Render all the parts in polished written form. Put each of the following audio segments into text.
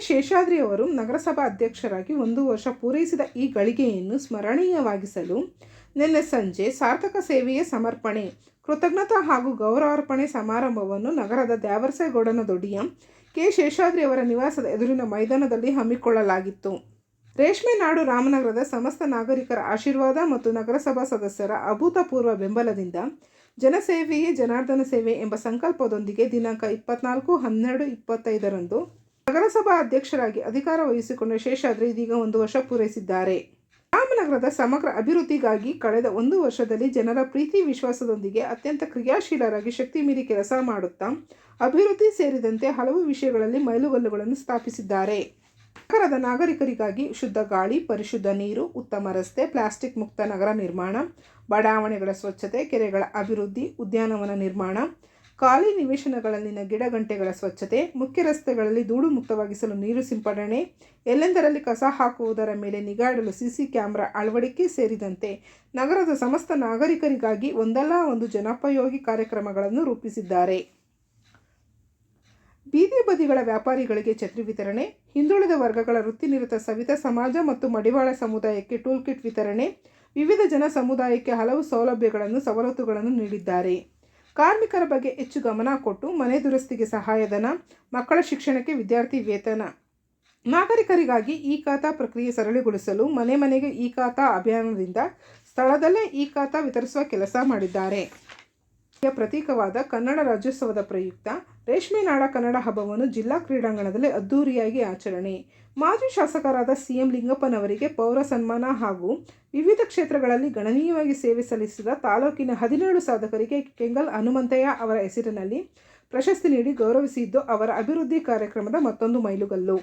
ಶೇಷಾದ್ರಿ ಅವರು ನಗರಸಭಾ ಅಧ್ಯಕ್ಷರಾಗಿ 1 ವರ್ಷ ಪೂರೈಸಿದ ಈ ಗಳಿಗೆಯನ್ನು ಸ್ಮರಣೀಯವಾಗಿಸಲು ನಿನ್ನೆ ಸಂಜೆ ಸಾರ್ಥಕ ಸೇವೆಯ ಸಮರ್ಪಣೆ, ಕೃತಜ್ಞತಾ ಹಾಗೂ ಗೌರವಾರ್ಪಣೆ ಸಮಾರಂಭವನ್ನು ನಗರದ ದ್ಯಾವರಸೇಗೌಡನ ದೊಡ್ಡಿಯ ಶೇಷಾದ್ರಿ ಅವರ ನಿವಾಸದ ಎದುರಿನ ಮೈದಾನದಲ್ಲಿ ಹಮ್ಮಿಕೊಳ್ಳಲಾಗಿತ್ತು. ರೇಷ್ಮೆ ನಾಡು ರಾಮನಗರದ ಸಮಸ್ತ ನಾಗರಿಕರ ಆಶೀರ್ವಾದ ಮತ್ತು ನಗರಸಭಾ ಸದಸ್ಯರ ಅಭೂತಪೂರ್ವ ಬೆಂಬಲದಿಂದ ಜನಸೇವೆಯೇ ಜನಾರ್ದನ ಸೇವೆ ಎಂಬ ಸಂಕಲ್ಪದೊಂದಿಗೆ ದಿನಾಂಕ 24/12/25ರಂದು ನಗರಸಭಾ ಅಧ್ಯಕ್ಷರಾಗಿ ಅಧಿಕಾರ ವಹಿಸಿಕೊಂಡ ಶೇಷಾದ್ರಿ ಇದೀಗ 1 ವರ್ಷ ಪೂರೈಸಿದ್ದಾರೆ. ರಾಮನಗರದ ಸಮಗ್ರ ಅಭಿವೃದ್ಧಿಗಾಗಿ ಕಳೆದ 1 ವರ್ಷದಲ್ಲಿ ಜನರ ಪ್ರೀತಿ ವಿಶ್ವಾಸದೊಂದಿಗೆ ಅತ್ಯಂತ ಕ್ರಿಯಾಶೀಲರಾಗಿ ಶಕ್ತಿ ಮೀರಿ ಕೆಲಸ ಮಾಡುತ್ತಾ ಅಭಿವೃದ್ಧಿ ಸೇರಿದಂತೆ ಹಲವು ವಿಷಯಗಳಲ್ಲಿ ಮೈಲುಗಲ್ಲುಗಳನ್ನು ಸ್ಥಾಪಿಸಿದ್ದಾರೆ. ನಗರದ ನಾಗರಿಕರಿಗಾಗಿ ಶುದ್ಧ ಗಾಳಿ, ಪರಿಶುದ್ಧ ನೀರು, ಉತ್ತಮ ರಸ್ತೆ, ಪ್ಲಾಸ್ಟಿಕ್ ಮುಕ್ತ ನಗರ ನಿರ್ಮಾಣ, ಬಡಾವಣೆಗಳ ಸ್ವಚ್ಛತೆ, ಕೆರೆಗಳ ಅಭಿವೃದ್ಧಿ, ಉದ್ಯಾನವನ ನಿರ್ಮಾಣ, ಖಾಲಿ ನಿವೇಶನಗಳಲ್ಲಿನ ಗಿಡಗಂಟೆಗಳ ಸ್ವಚ್ಛತೆ, ಮುಖ್ಯ ರಸ್ತೆಗಳಲ್ಲಿ ಧೂಳು ಮುಕ್ತವಾಗಿಸಲು ನೀರು ಸಿಂಪಡಣೆ, ಎಲ್ಲೆಂದರಲ್ಲಿ ಕಸ ಹಾಕುವುದರ ಮೇಲೆ ನಿಗಾ ಇಡಲು ಸಿಸಿ ಕ್ಯಾಮೆರಾ ಅಳವಡಿಕೆ ಸೇರಿದಂತೆ ನಗರದ ಸಮಸ್ತ ನಾಗರಿಕರಿಗಾಗಿ ಒಂದಲ್ಲ ಒಂದು ಜನೋಪಯೋಗಿ ಕಾರ್ಯಕ್ರಮಗಳನ್ನು ರೂಪಿಸಿದ್ದಾರೆ. ಬೀದಿ ಬದಿಗಳ ವ್ಯಾಪಾರಿಗಳಿಗೆ ಛತ್ರಿ ವಿತರಣೆ, ಹಿಂದುಳಿದ ವರ್ಗಗಳ ವೃತ್ತಿನಿರತ ಸವಿತಾ ಸಮಾಜ ಮತ್ತು ಮಡಿವಾಳ ಸಮುದಾಯಕ್ಕೆ ಟೂಲ್ ಕಿಟ್ ವಿತರಣೆ, ವಿವಿಧ ಜನ ಸಮುದಾಯಕ್ಕೆ ಹಲವು ಸೌಲಭ್ಯಗಳನ್ನು ಸವಲತ್ತುಗಳನ್ನು ನೀಡಿದ್ದಾರೆ. ಕಾರ್ಮಿಕರ ಬಗ್ಗೆ ಹೆಚ್ಚು ಗಮನ ಕೊಟ್ಟು ಮನೆ ದುರಸ್ತಿಗೆ ಸಹಾಯಧನ, ಮಕ್ಕಳ ಶಿಕ್ಷಣಕ್ಕೆ ವಿದ್ಯಾರ್ಥಿ ವೇತನ, ನಾಗರಿಕರಿಗಾಗಿ ಇ ಖಾತಾ ಪ್ರಕ್ರಿಯೆ ಸರಳಗೊಳಿಸಲು ಮನೆ ಮನೆಗೆ ಇ ಖಾತಾ ಅಭಿಯಾನದಿಂದ ಸ್ಥಳದಲ್ಲೇ ಇ ಖಾತಾ ವಿತರಿಸುವ ಕೆಲಸ ಮಾಡಿದ್ದಾರೆ. ಪ್ರತೀಕವಾದ ಕನ್ನಡ ರಾಜ್ಯೋತ್ಸವದ ಪ್ರಯುಕ್ತ ರೇಷ್ಮೆ ನಾಡ ಕನ್ನಡ ಹಬ್ಬವನ್ನು ಜಿಲ್ಲಾ ಕ್ರೀಡಾಂಗಣದಲ್ಲಿ ಅದ್ದೂರಿಯಾಗಿ ಆಚರಣೆ. ಮಾಜಿ ಶಾಸಕರಾದ ಸಿಎಂ ಲಿಂಗಪ್ಪನವರಿಗೆ ಪೌರ ಸನ್ಮಾನ ಹಾಗೂ ವಿವಿಧ ಕ್ಷೇತ್ರಗಳಲ್ಲಿ ಗಣನೀಯವಾಗಿ ಸೇವೆ ಸಲ್ಲಿಸಿದ ತಾಲೂಕಿನ 17 ಸಾಧಕರಿಗೆ ಕೆಂಗಲ್ ಹನುಮಂತಯ್ಯ ಅವರ ಹೆಸರಿನಲ್ಲಿ ಪ್ರಶಸ್ತಿ ನೀಡಿ ಗೌರವಿಸಿದ್ದು ಅವರ ಅಭಿವೃದ್ಧಿ ಕಾರ್ಯಕ್ರಮದ ಮತ್ತೊಂದು ಮೈಲುಗಲ್ಲು.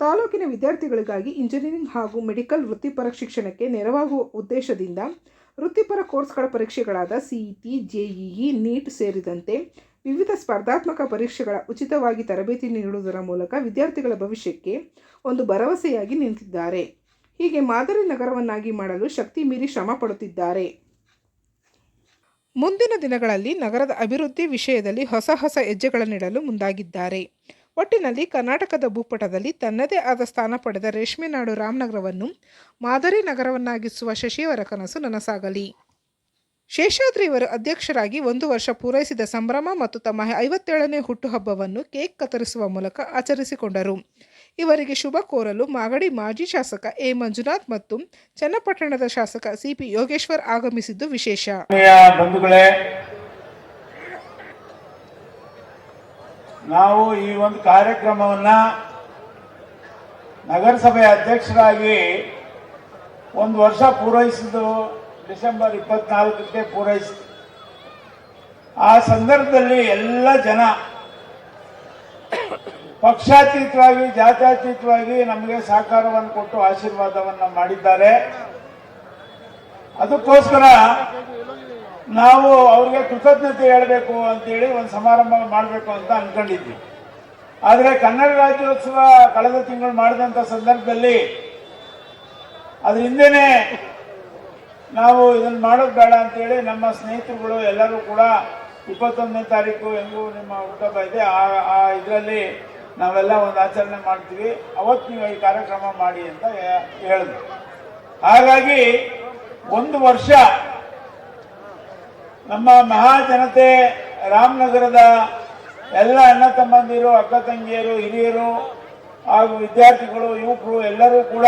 ತಾಲೂಕಿನ ವಿದ್ಯಾರ್ಥಿಗಳಿಗಾಗಿ ಇಂಜಿನಿಯರಿಂಗ್ ಹಾಗೂ ಮೆಡಿಕಲ್ ವೃತ್ತಿಪರ ಶಿಕ್ಷಣಕ್ಕೆ ನೆರವಾಗುವ ಉದ್ದೇಶದಿಂದ ವೃತ್ತಿಪರ ಕೋರ್ಸ್ಗಳ ಪರೀಕ್ಷೆಗಳಾದ ಸಿಇಟಿ, ಜೆಇಇ, ನೀಟ್ ಸೇರಿದಂತೆ ವಿವಿಧ ಸ್ಪರ್ಧಾತ್ಮಕ ಪರೀಕ್ಷೆಗಳ ಉಚಿತವಾಗಿ ತರಬೇತಿ ನೀಡುವುದರ ಮೂಲಕ ವಿದ್ಯಾರ್ಥಿಗಳ ಭವಿಷ್ಯಕ್ಕೆ ಒಂದು ಭರವಸೆಯಾಗಿ ನಿಂತಿದ್ದಾರೆ. ಹೀಗೆ ಮಾದರಿ ನಗರವನ್ನಾಗಿ ಮಾಡಲು ಶಕ್ತಿ ಮೀರಿ ಶ್ರಮ ಪಡುತ್ತಿದ್ದಾರೆ. ಮುಂದಿನ ದಿನಗಳಲ್ಲಿ ನಗರದ ಅಭಿವೃದ್ಧಿ ವಿಷಯದಲ್ಲಿ ಹೊಸ ಹೆಜ್ಜೆಗಳನ್ನಿಡಲು ಮುಂದಾಗಿದ್ದಾರೆ. ಒಟ್ಟಿನಲ್ಲಿ ಕರ್ನಾಟಕದ ಭೂಪಟದಲ್ಲಿ ತನ್ನದೇ ಆದ ಸ್ಥಾನ ಪಡೆದ ರೇಷ್ಮೆ ನಾಡು ರಾಮನಗರವನ್ನು ಮಾದರಿ ನಗರವನ್ನಾಗಿಸುವ ಶಶಿಯವರ ಕನಸು ನನಸಾಗಲಿ. ಶೇಷಾದ್ರಿ ಅವರು ಅಧ್ಯಕ್ಷರಾಗಿ 1 ವರ್ಷ ಪೂರೈಸಿದ ಸಂಭ್ರಮ ಮತ್ತು ತಮ್ಮ 57ನೇ ಹುಟ್ಟುಹಬ್ಬವನ್ನು ಕೇಕ್ ಕತ್ತರಿಸುವ ಮೂಲಕ ಆಚರಿಸಿಕೊಂಡರು. ಇವರಿಗೆ ಶುಭ ಕೋರಲು ಮಾಗಡಿ ಮಾಜಿ ಶಾಸಕ ಎ ಮಂಜುನಾಥ್ ಮತ್ತು ಚನ್ನಪಟ್ಟಣದ ಶಾಸಕ ಸಿಪಿ ಯೋಗೇಶ್ವರ್ ಆಗಮಿಸಿದ್ದು ವಿಶೇಷ. ನಾವು ಈ ಒಂದು ಕಾರ್ಯಕ್ರಮವನ್ನ ನಗರಸಭೆ ಅಧ್ಯಕ್ಷರಾಗಿ 1 ವರ್ಷ ಪೂರೈಸಿದ್ದು ಡಿಸೆಂಬರ್ 24ಕ್ಕೆ ಪೂರೈಸಿ. ಆ ಸಂದರ್ಭದಲ್ಲಿ ಎಲ್ಲ ಜನ ಪಕ್ಷಾತೀತವಾಗಿ ಜಾತ್ಯತೀತವಾಗಿ ನಮಗೆ ಸಹಕಾರವನ್ನು ಕೊಟ್ಟು ಆಶೀರ್ವಾದವನ್ನು ಮಾಡಿದ್ದಾರೆ. ಅದಕ್ಕೋಸ್ಕರ ನಾವು ಅವ್ರಿಗೆ ಕೃತಜ್ಞತೆ ಹೇಳಬೇಕು ಅಂತೇಳಿ ಒಂದು ಸಮಾರಂಭ ಮಾಡಬೇಕು ಅಂತ ಅನ್ಕೊಂಡಿದ್ವಿ. ಆದರೆ ಕನ್ನಡ ರಾಜ್ಯೋತ್ಸವ ಕಳೆದ ತಿಂಗಳು ಮಾಡಿದಂಥ ಸಂದರ್ಭದಲ್ಲಿ ಅದ್ರ ಹಿಂದೆನೆ ನಾವು ಇದನ್ನು ಮಾಡೋದು ಬೇಡ ಅಂತೇಳಿ ನಮ್ಮ ಸ್ನೇಹಿತರುಗಳು ಎಲ್ಲರೂ ಕೂಡ 21ನೇ ತಾರೀಕು ಹೆಂಗೂ ನಿಮ್ಮ ಹುಟ್ಟುಹಬ್ಬ ಇದೆ, ಆ ಇದರಲ್ಲಿ ನಾವೆಲ್ಲ ಒಂದು ಆಚರಣೆ ಮಾಡ್ತೀವಿ, ಅವತ್ತು ನೀವು ಈ ಕಾರ್ಯಕ್ರಮ ಮಾಡಿ ಅಂತ ಹೇಳಿದ್ರು. ಹಾಗಾಗಿ 1 ವರ್ಷ ನಮ್ಮ ಮಹಾಜನತೆ ರಾಮನಗರದ ಎಲ್ಲ ಅಣ್ಣ ತಮ್ಮಂದಿರು, ಅಕ್ಕ ತಂಗಿಯರು, ಹಿರಿಯರು ಹಾಗೂ ವಿದ್ಯಾರ್ಥಿಗಳು, ಯುವಕರು ಎಲ್ಲರೂ ಕೂಡ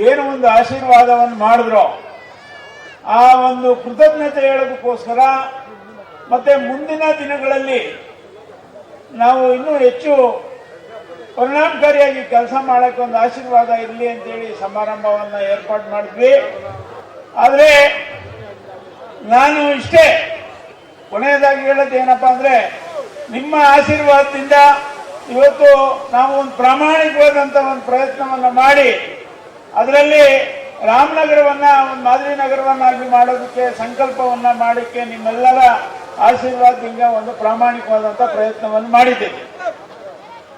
ಏನು ಒಂದು ಆಶೀರ್ವಾದವನ್ನು ಮಾಡಿದ್ರು ಆ ಒಂದು ಕೃತಜ್ಞತೆ ಹೇಳೋದಕ್ಕೋಸ್ಕರ ಮತ್ತೆ ಮುಂದಿನ ದಿನಗಳಲ್ಲಿ ನಾವು ಇನ್ನೂ ಹೆಚ್ಚು ಪರಿಣಾಮಕಾರಿಯಾಗಿ ಕೆಲಸ ಮಾಡೋಕ್ಕೆ ಒಂದು ಆಶೀರ್ವಾದ ಇರಲಿ ಅಂತೇಳಿ ಸಮಾರಂಭವನ್ನು ಏರ್ಪಾಡು ಮಾಡಿದ್ವಿ. ಆದರೆ ನಾನು ಇಷ್ಟೇ ಕೊನೆಯದಾಗಿ ಹೇಳೋದು ಏನಪ್ಪ ಅಂದರೆ, ನಿಮ್ಮ ಆಶೀರ್ವಾದದಿಂದ ಇವತ್ತು ನಾವು ಒಂದು ಪ್ರಾಮಾಣಿಕವಾದಂಥ ಒಂದು ಪ್ರಯತ್ನವನ್ನು ಮಾಡಿ ಅದರಲ್ಲಿ ರಾಮನಗರವನ್ನು ಒಂದು ಮಾದರಿ ನಗರವನ್ನಾಗಿ ಮಾಡೋದಕ್ಕೆ ಸಂಕಲ್ಪವನ್ನು ಮಾಡೋಕ್ಕೆ ನಿಮ್ಮೆಲ್ಲರ ಆಶೀರ್ವಾದದಿಂದ ಒಂದು ಪ್ರಾಮಾಣಿಕವಾದಂಥ ಪ್ರಯತ್ನವನ್ನು ಮಾಡಿದ್ದೇವೆ.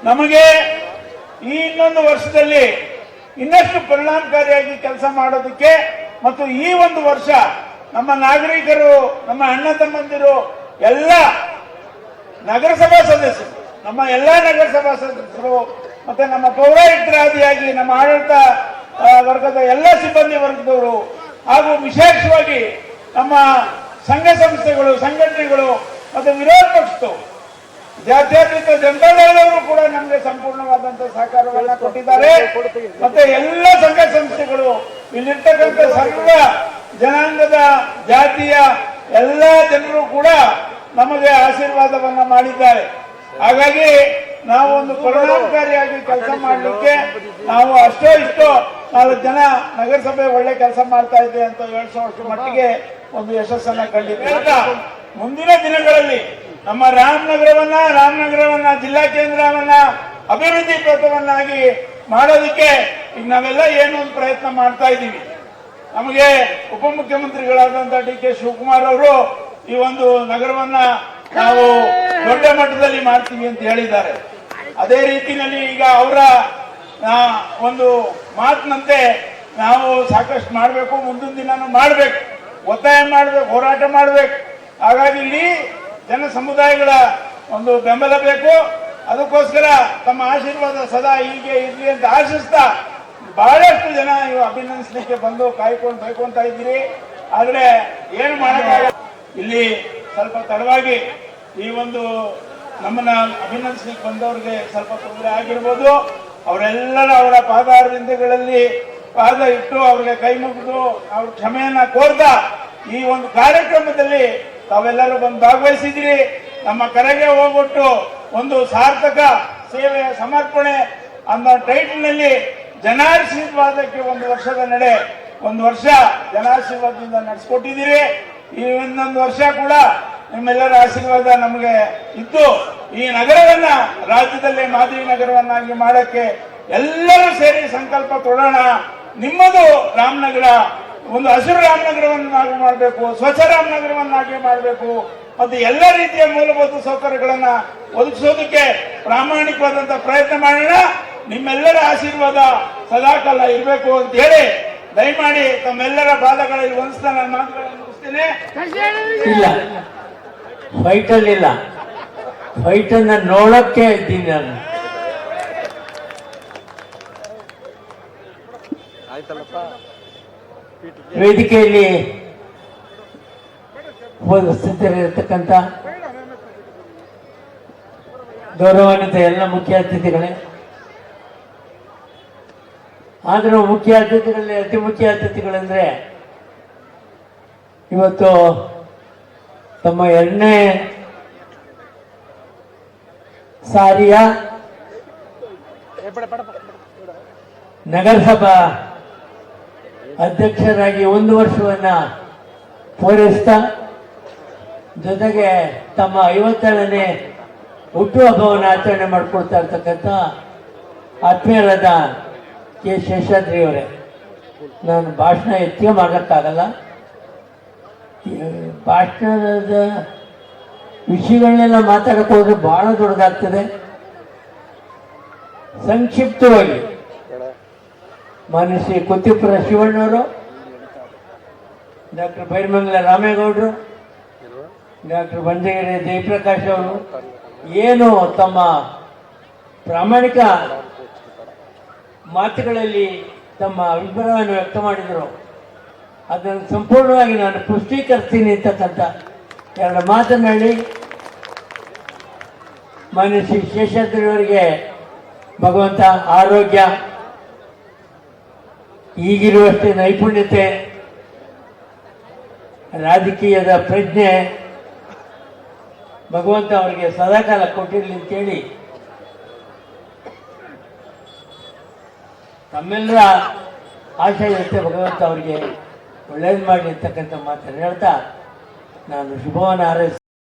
ನಮಗೆ ಈ ಇನ್ನೊಂದು ವರ್ಷದಲ್ಲಿ ಇನ್ನಷ್ಟು ಪರಿಣಾಮಕಾರಿಯಾಗಿ ಕೆಲಸ ಮಾಡೋದಕ್ಕೆ ಮತ್ತು ಈ ಒಂದು ವರ್ಷ ನಮ್ಮ ನಾಗರಿಕರು, ನಮ್ಮ ಅಣ್ಣ ತಮ್ಮಂದಿರು, ಎಲ್ಲ ನಗರಸಭಾ ಸದಸ್ಯರು ನಮ್ಮ ಎಲ್ಲಾ ನಗರಸಭಾ ಸದಸ್ಯರು ಮತ್ತೆ ನಮ್ಮ ಪೌರಾಯುಕ್ತರಾದಿಯಾಗಿ ನಮ್ಮ ಆಡಳಿತ ವರ್ಗದ ಎಲ್ಲ ಸಿಬ್ಬಂದಿ ವರ್ಗದವರು ಹಾಗೂ ವಿಶೇಷವಾಗಿ ನಮ್ಮ ಸಂಘ ಸಂಸ್ಥೆಗಳು, ಸಂಘಟನೆಗಳು ಮತ್ತೆ ವಿರೋಧ ಪಕ್ಷದವರು, ಜಾತ್ಯತೀತ ಜನತಾದಳದವರು ಕೂಡ ನಮಗೆ ಸಂಪೂರ್ಣವಾದಂತಹ ಸಹಕಾರವನ್ನ ಕೊಟ್ಟಿದ್ದಾರೆ. ಮತ್ತೆ ಎಲ್ಲ ಸಂಘ ಸಂಸ್ಥೆಗಳು, ಇಲ್ಲಿರ್ತಕ್ಕಂಥ ಸರ್ವ ಜನಾಂಗದ ಜಾತಿಯ ಎಲ್ಲ ಜನರು ಕೂಡ ನಮಗೆ ಆಶೀರ್ವಾದವನ್ನ ಮಾಡಿದ್ದಾರೆ. ಹಾಗಾಗಿ ನಾವು ಒಂದು ಪರಿಣಾಮಕಾರಿಯಾಗಿ ಕೆಲಸ ಮಾಡಲಿಕ್ಕೆ ನಾವು ಅಷ್ಟೋ ಇಷ್ಟೋ 4 ಜನ ನಗರಸಭೆ ಒಳ್ಳೆ ಕೆಲಸ ಮಾಡ್ತಾ ಇದೆ ಅಂತ ಹೇಳಿಸೋಷ್ಟು ಮಟ್ಟಿಗೆ ಒಂದು ಯಶಸ್ಸನ್ನ ಕಂಡಿದ್ದೇವೆ. ಮುಂದಿನ ದಿನಗಳಲ್ಲಿ ನಮ್ಮ ರಾಮನಗರವನ್ನ ಜಿಲ್ಲಾ ಕೇಂದ್ರವನ್ನ ಅಭಿವೃದ್ಧಿ ಪಥವನ್ನಾಗಿ ಮಾಡೋದಕ್ಕೆ ಈಗ ನಾವೆಲ್ಲ ಏನು ಒಂದು ಪ್ರಯತ್ನ ಮಾಡ್ತಾ ಇದ್ದೀವಿ. ನಮಗೆ ಉಪಮುಖ್ಯಮಂತ್ರಿಗಳಾದಂತಹ ಡಿ ಕೆ ಶಿವಕುಮಾರ್ ಅವರು ಈ ಒಂದು ನಗರವನ್ನ ನಾವು ದೊಡ್ಡ ಮಟ್ಟದಲ್ಲಿ ಮಾಡ್ತೀವಿ ಅಂತ ಹೇಳಿದ್ದಾರೆ. ಅದೇ ರೀತಿಯಲ್ಲಿ ಈಗ ಅವರ ಒಂದು ಮಾತಿನಂತೆ ನಾವು ಸಾಕಷ್ಟು ಮಾಡಬೇಕು, ಮುಂದಿನ ದಿನಾನು ಮಾಡಬೇಕು, ಒತ್ತಾಯ ಮಾಡಬೇಕು, ಹೋರಾಟ ಮಾಡಬೇಕು. ಹಾಗಾಗಿ ಇಲ್ಲಿ ಜನ ಸಮುದಾಯಗಳ ಒಂದು ಬೆಂಬಲ ಬೇಕು. ಅದಕ್ಕೋಸ್ಕರ ತಮ್ಮ ಆಶೀರ್ವಾದ ಸದಾ ಹೀಗೆ ಇರ್ಲಿ ಅಂತ ಆಶಿಸ್ತಾ ಬಹಳಷ್ಟು ಜನ ಇವು ಅಭಿನಂದಿಸಲಿಕ್ಕೆ ಬಂದು ಕಾಯ್ಕೊಂಡು ಬೈಕೊಂತ ಇದ್ದೀರಿ. ಆದ್ರೆ ಏನು ಮಾಡೋಕ್ಕಾಗಲ್ಲ. ಇಲ್ಲಿ ಸ್ವಲ್ಪ ತಡವಾಗಿ ಈ ಒಂದು ನಮ್ಮನ್ನ ಅಭಿನಂದಿಸಲಿಕ್ಕೆ ಬಂದವ್ರಿಗೆ ಸ್ವಲ್ಪ ತೊಂದರೆ ಆಗಿರ್ಬೋದು. ಅವರೆಲ್ಲರ ಅವರ ಪಾದಾರವಿಂದಗಳಲ್ಲಿ ಪಾದ ಇಟ್ಟು ಅವ್ರಿಗೆ ಕೈ ಮುಗಿದು ಅವ್ರ ಕ್ಷಮೆಯನ್ನ ಕೋರ್ತಾ ಈ ಒಂದು ಕಾರ್ಯಕ್ರಮದಲ್ಲಿ ತಾವೆಲ್ಲರೂ ಬಂದು ಭಾಗವಹಿಸಿದಿರಿ. ನಮ್ಮ ಕರೆಗೆ ಹೋಗ್ಬಿಟ್ಟು ಒಂದು ಸಾರ್ಥಕ ಸೇವೆಯ ಸಮರ್ಪಣೆ ಅನ್ನೋ ಟೈಟಲ್ ನಲ್ಲಿ ಜನಾಶೀರ್ವಾದಕ್ಕೆ 1 ವರ್ಷದ ನಡೆ, 1 ವರ್ಷ ಜನಾಶೀರ್ವಾದದಿಂದ ನಡೆಸಿಕೊಟ್ಟಿದ್ದೀರಿ. ಈ ಇನ್ನೊಂದು ವರ್ಷ ಕೂಡ ನಿಮ್ಮೆಲ್ಲರ ಆಶೀರ್ವಾದ ನಮಗೆ ಇದ್ದು ಈ ನಗರವನ್ನ ರಾಜ್ಯದಲ್ಲೇ ಮಾದರಿ ನಗರವನ್ನಾಗಿ ಮಾಡಕ್ಕೆ ಎಲ್ಲರೂ ಸೇರಿ ಸಂಕಲ್ಪ ತೊಡೋಣ. ನಿಮ್ಮದು ರಾಮನಗರ ಒಂದು ಹಸಿರು ರಾಮನಗರವನ್ನಾಗಿ ಮಾಡಬೇಕು, ಸ್ವಚ್ಛ ರಾಮನಗರವನ್ನಾಗಿ ಮಾಡಬೇಕು, ಮತ್ತು ಎಲ್ಲ ರೀತಿಯ ಮೂಲಭೂತ ಸೌಕರ್ಯಗಳನ್ನ ಒದಗಿಸೋದಕ್ಕೆ ಪ್ರಾಮಾಣಿಕವಾದಂತಹ ಪ್ರಯತ್ನ ಮಾಡೋಣ. ನಿಮ್ಮೆಲ್ಲರ ಆಶೀರ್ವಾದ ಸದಾಕಾಲ ಇರಬೇಕು ಅಂತ ಹೇಳಿ ದಯಮಾಡಿ ತಮ್ಮೆಲ್ಲರ ಪಾದಗಳಲ್ಲಿ ವಂದಿಸ್ತಾ ನನ್ನ ಮಾತುಗಳನ್ನು ಮುಗಿಸ್ತೇನೆ. ಇಲ್ಲ, ಫೈಟಲ್ಲಿ ಇಲ್ಲ, ಫೈಟನ್ನ ನೋಡಕ್ಕೆ ಇದ್ದೀನಿ ನಾನು. ವೇದಿಕೆಯಲ್ಲಿ ಉಪಸ್ಥಿತರಿರತಕ್ಕಂಥ ಗೌರವಾನ್ವಿತ ಎಲ್ಲ ಮುಖ್ಯ ಅತಿಥಿಗಳೇ, ಆದರೂ ಮುಖ್ಯ ಅತಿಥಿಗಳಲ್ಲಿ ಅತಿ ಮುಖ್ಯ ಅತಿಥಿಗಳೆಂದ್ರೆ ಇವತ್ತು ತಮ್ಮ 2ನೇ ಸಾರಿಯ ನಗರಸಭಾ ಅಧ್ಯಕ್ಷರಾಗಿ 1 ವರ್ಷವನ್ನ ಪೂರೈಸ್ತಾ ಜೊತೆಗೆ ತಮ್ಮ 57ನೇ ಹುಟ್ಟುಹಬ್ಬವನ್ನು ಆಚರಣೆ ಮಾಡಿಕೊಳ್ತಾ ಇರ್ತಕ್ಕಂಥ ಆತ್ಮೀಯರಾದ ಕೆ ಶೇಷಾದ್ರಿ ಅವರೇ, ನಾನು ಭಾಷಣ ಹೆಚ್ಚಿಗೆ ಮಾಡೋಕ್ಕಾಗಲ್ಲ. ಭಾಷಣದ ವಿಷಯಗಳನ್ನೆಲ್ಲ ಮಾತಾಡಕ್ಕೆ ಹೋದ್ರೆ ಬಹಳ ದೊಡ್ಡದಾಗ್ತದೆ. ಸಂಕ್ಷಿಪ್ತವಾಗಿ ಮಾನ್ಯ ಶ್ರೀ ಕುತ್ತಿಪುರ ಶಿವಣ್ಣವರು, ಡಾಕ್ಟರ್ ಬೈರಮಂಗಲ ರಾಮೇಗೌಡರು, ಡಾಕ್ಟರ್ ಬಂಜಗೆರೆ ಜಯಪ್ರಕಾಶ್ ಅವರು ಏನು ತಮ್ಮ ಪ್ರಾಮಾಣಿಕ ಮಾತುಗಳಲ್ಲಿ ತಮ್ಮ ಅಭಿಪ್ರಾಯವನ್ನು ವ್ಯಕ್ತ ಮಾಡಿದರು, ಅದನ್ನು ಸಂಪೂರ್ಣವಾಗಿ ನಾನು ಪುಷ್ಟೀಕರಿಸ್ತೀನಿ ಅಂತಕ್ಕಂಥ 2 ಮಾತನಾಡಿ ಮಾನ್ಯ ಶ್ರೀ ಶೇಷಾದ್ರಿ ಅವರಿಗೆ ಭಗವಂತ ಆರೋಗ್ಯ, ಈಗಿರುವಷ್ಟೇ ನೈಪುಣ್ಯತೆ, ರಾಜಕೀಯದ ಪ್ರಜ್ಞೆ ಭಗವಂತ ಅವರಿಗೆ ಸದಾಕಾಲ ಕೊಟ್ಟಿರಲಿ ಅಂತೇಳಿ ತಮ್ಮೆಲ್ಲರ ಆಶಯದಂತೆ ಭಗವಂತ ಅವರಿಗೆ ಒಳ್ಳೇದು ಮಾಡಲಿ ಅಂತಕ್ಕಂಥ ಮಾತನ್ನು ಹೇಳ್ತಾ ನಾನು ಶುಭವನ್ನು ಹಾರೈಸ್ತೀನಿ.